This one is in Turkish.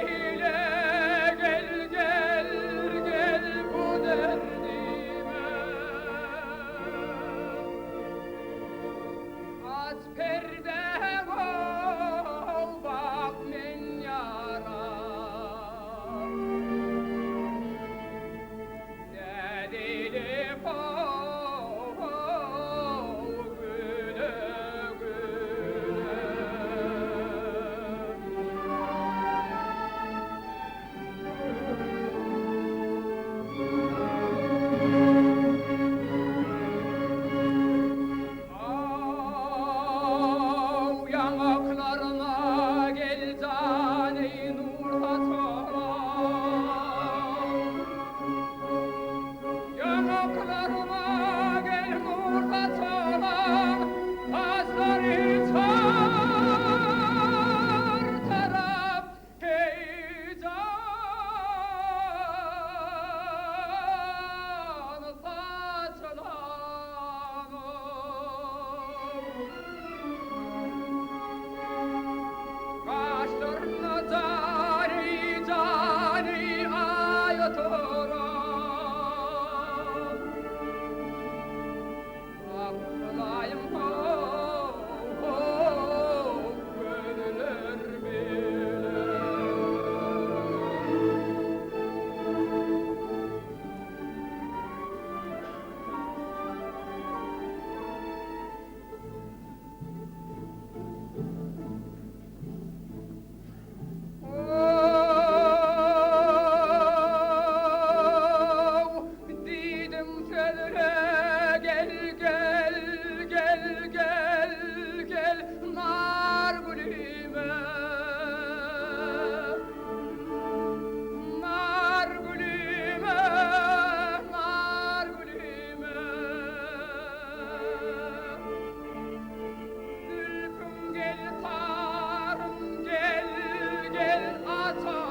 gel gel gel bu derdime. Az perde ol bak men yara. Dedili güle güle. Yanaklarına gel cane nur saçan. Yanaklarına gel nur saçan. Taşları çar taraf heyecan saçılan. Kaşlarına cari cari ayet oran. Aklayım ho ho gönüller bile. Didim söyle gel gel gel gel gel nar gülüme. Nar gülüme, nar gülüme. Gülüm gel tarım gel gel ata.